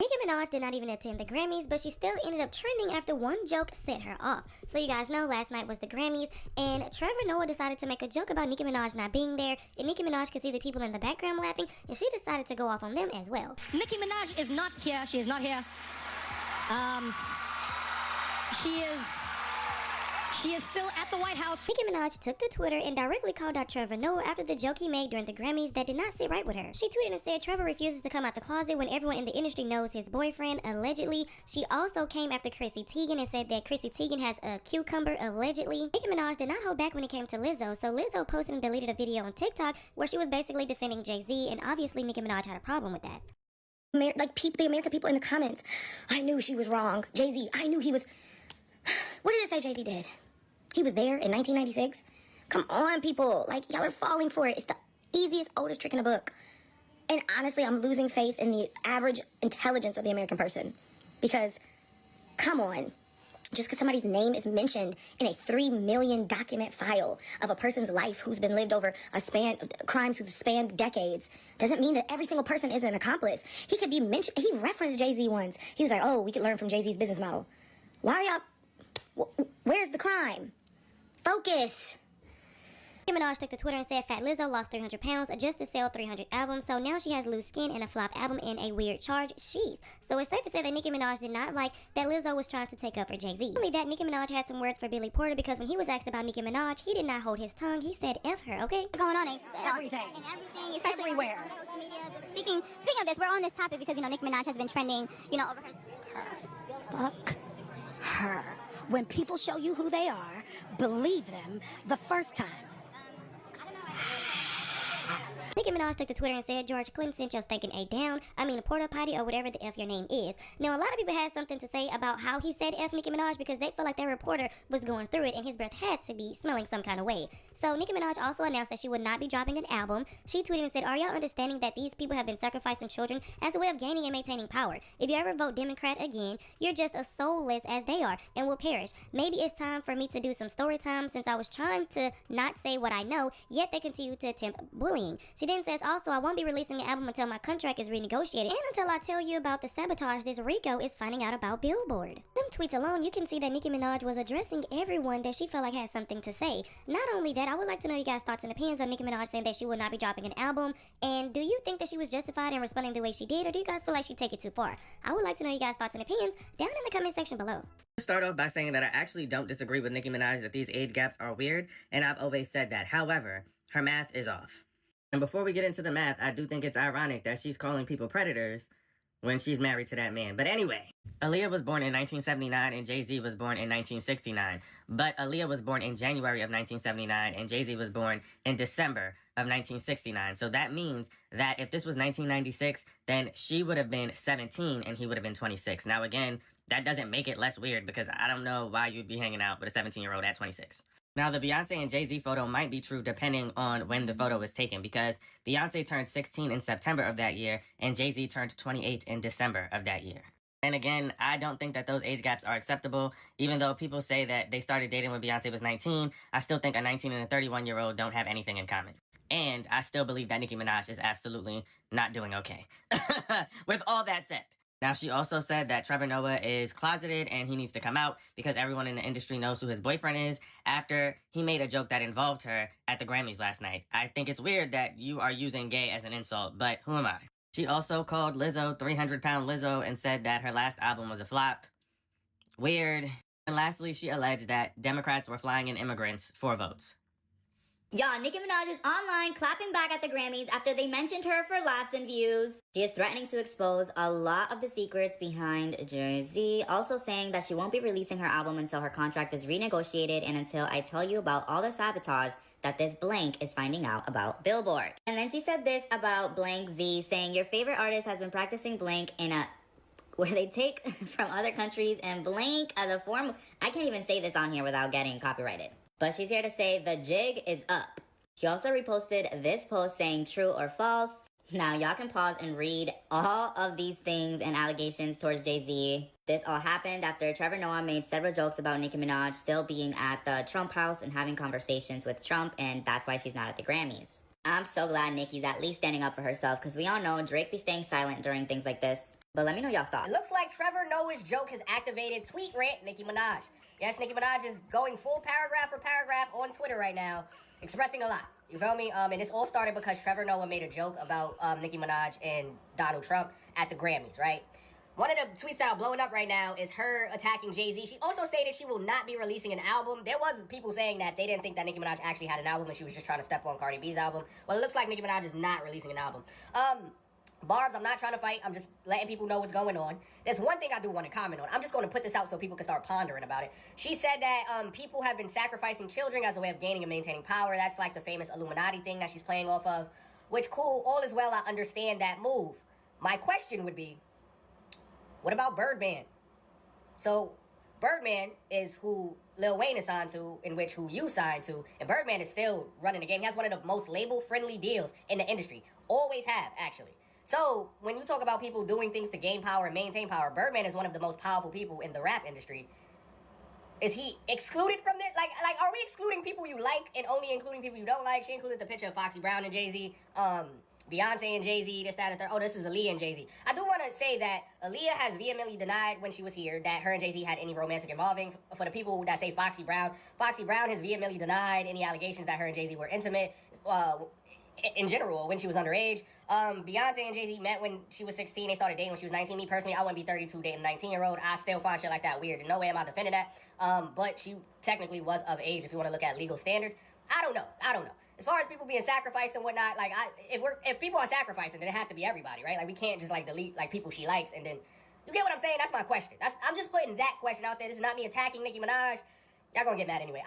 Nicki Minaj did not even attend the Grammys, but she still ended up trending after one joke set her off. So you guys know last night was the Grammys, and Trevor Noah decided to make a joke about Nicki Minaj not being there, and Nicki Minaj could see the people in the background laughing, and she decided to go off on them as well. Nicki Minaj is not here. She is not here. She is still at the White House. Nicki Minaj took to Twitter and directly called out Trevor Noah after the joke he made during the Grammys that did not sit right with her. She tweeted and said Trevor refuses to come out the closet when everyone in the industry knows his boyfriend, allegedly. She also came after Chrissy Teigen and said that Chrissy Teigen has a cucumber, allegedly. Nicki Minaj did not hold back when it came to Lizzo, so Lizzo posted and deleted a video on TikTok where she was basically defending Jay-Z, and obviously Nicki Minaj had a problem with that. The American people in the comments, I knew she was wrong. Jay-Z, I knew he was... What did it say Jay-Z did? He was there in 1996? Come on, people. Like, y'all are falling for it. It's the easiest, oldest trick in the book. And honestly, I'm losing faith in the average intelligence of the American person. Because, come on. Just because somebody's name is mentioned in a 3 million document file of a person's life who's been lived over crimes who've spanned decades, doesn't mean that every single person is an accomplice. He could be mentioned. He referenced Jay-Z once. He was like, oh, we could learn from Jay-Z's business model. Why are y'all... Where's the crime? Focus. Nicki Minaj took to Twitter and said Fat Lizzo lost 300 pounds just to sell 300 albums, so now she has loose skin and a flop album and a weird charge. Sheesh. So it's safe to say that Nicki Minaj did not like that Lizzo was trying to take up for Jay-Z. Not only that, Nicki Minaj had some words for Billy Porter, because when he was asked about Nicki Minaj, he did not hold his tongue. He said F her, okay? What's going on? Everything. And everything, especially Everywhere. on social media. Speaking of this, we're on this topic because, Nicki Minaj has been trending, over her. Fuck her. When people show you who they are, believe them the first time. Nicki Minaj took to Twitter and said George Clinton sent your stinking A down. A porta potty or whatever the F your name is. Now, a lot of people had something to say about how he said F Nicki Minaj because they felt like that reporter was going through it and his breath had to be smelling some kind of way. So Nicki Minaj also announced that she would not be dropping an album. She tweeted and said, are y'all understanding that these people have been sacrificing children as a way of gaining and maintaining power? If you ever vote Democrat again, you're just as soulless as they are and will perish. Maybe it's time for me to do some story time since I was trying to not say what I know, yet they continue to attempt bullying. She then says, also, I won't be releasing an album until my contract is renegotiated and until I tell you about the sabotage this Rico is finding out about Billboard. Them tweets alone, you can see that Nicki Minaj was addressing everyone that she felt like had something to say. Not only that, I would like to know you guys' thoughts and opinions on Nicki Minaj saying that she would not be dropping an album, and do you think that she was justified in responding the way she did, or do you guys feel like she take it too far? I would like to know you guys' thoughts and opinions down in the comment section below. Start off by saying that I actually don't disagree with Nicki Minaj that these age gaps are weird, and I've always said that. However, her math is off. And before we get into the math, I do think it's ironic that she's calling people predators when she's married to that man. But anyway, Aaliyah was born in 1979 and Jay-Z was born in 1969. But Aaliyah was born in January of 1979 and Jay-Z was born in December of 1969. So that means that if this was 1996, then she would have been 17 and he would have been 26. Now again, that doesn't make it less weird because I don't know why you'd be hanging out with a 17-year-old at 26. Now, the Beyonce and Jay-Z photo might be true depending on when the photo was taken because Beyonce turned 16 in September of that year and Jay-Z turned 28 in December of that year. And again, I don't think that those age gaps are acceptable. Even though people say that they started dating when Beyonce was 19, I still think a 19 and a 31-year-old don't have anything in common. And I still believe that Nicki Minaj is absolutely not doing okay. With all that said. Now, she also said that Trevor Noah is closeted and he needs to come out because everyone in the industry knows who his boyfriend is after he made a joke that involved her at the Grammys last night. I think it's weird that you are using gay as an insult, but who am I? She also called Lizzo 300-pound Lizzo and said that her last album was a flop. Weird. And lastly, she alleged that Democrats were flying in immigrants for votes. Y'all, Nicki Minaj is online clapping back at the Grammys after they mentioned her for laughs and views. She is threatening to expose a lot of the secrets behind Jay-Z, also saying that she won't be releasing her album until her contract is renegotiated and until I tell you about all the sabotage that this blank is finding out about Billboard. And then she said this about blank Z, saying your favorite artist has been practicing blank in a where they take from other countries and blank as a form. I can't even say this on here without getting copyrighted. But she's here to say the jig is up. She also reposted this post saying true or false. Now y'all can pause and read all of these things and allegations towards Jay-Z. This all happened after Trevor Noah made several jokes about Nicki Minaj still being at the Trump house and having conversations with Trump, and that's why she's not at the Grammys. I'm so glad Nicki's at least standing up for herself, because we all know Drake be staying silent during things like this. But let me know y'all's thoughts. It looks like Trevor Noah's joke has activated tweet rant Nicki Minaj. Yes, Nicki Minaj is going full paragraph for paragraph on Twitter right now, expressing a lot. You feel me? And this all started because Trevor Noah made a joke about Nicki Minaj and Donald Trump at the Grammys, right? One of the tweets that are blowing up right now is her attacking Jay-Z. She also stated she will not be releasing an album. There was people saying that they didn't think that Nicki Minaj actually had an album and she was just trying to step on Cardi B's album. Well, it looks like Nicki Minaj is not releasing an album. Barbs, I'm not trying to fight. I'm just letting people know what's going on. There's one thing I do want to comment on. I'm just going to put this out so people can start pondering about it. She said that people have been sacrificing children as a way of gaining and maintaining power. That's like the famous Illuminati thing that she's playing off of. Which, cool, all is well. I understand that move. My question would be, what about Birdman? So, Birdman is who Lil Wayne is signed to, in which who you signed to, and Birdman is still running the game. He has one of the most label-friendly deals in the industry. Always have, actually. So, when you talk about people doing things to gain power and maintain power, Birdman is one of the most powerful people in the rap industry. Is he excluded from this? Like, are we excluding people you like and only including people you don't like? She included the picture of Foxy Brown and Jay-Z, Beyonce and Jay-Z, this, that, and third. Oh, this is Aaliyah and Jay-Z. I do want to say that Aaliyah has vehemently denied when she was here that her and Jay-Z had any romantic involving. For the people that say Foxy Brown has vehemently denied any allegations that her and Jay-Z were intimate. In general, when she was underage. Beyonce and Jay-Z met when she was 16. They started dating when she was 19. Me personally, I wouldn't be 32 dating a 19-year-old. I still find shit like that weird. In no way am I defending that. But she technically was of age if you want to look at legal standards. I don't know. As far as people being sacrificed and whatnot, like if people are sacrificing, then it has to be everybody, right? Like we can't just like delete like people she likes and then you get what I'm saying? That's my question. I'm just putting that question out there. This is not me attacking Nicki Minaj. Y'all gonna get mad anyway.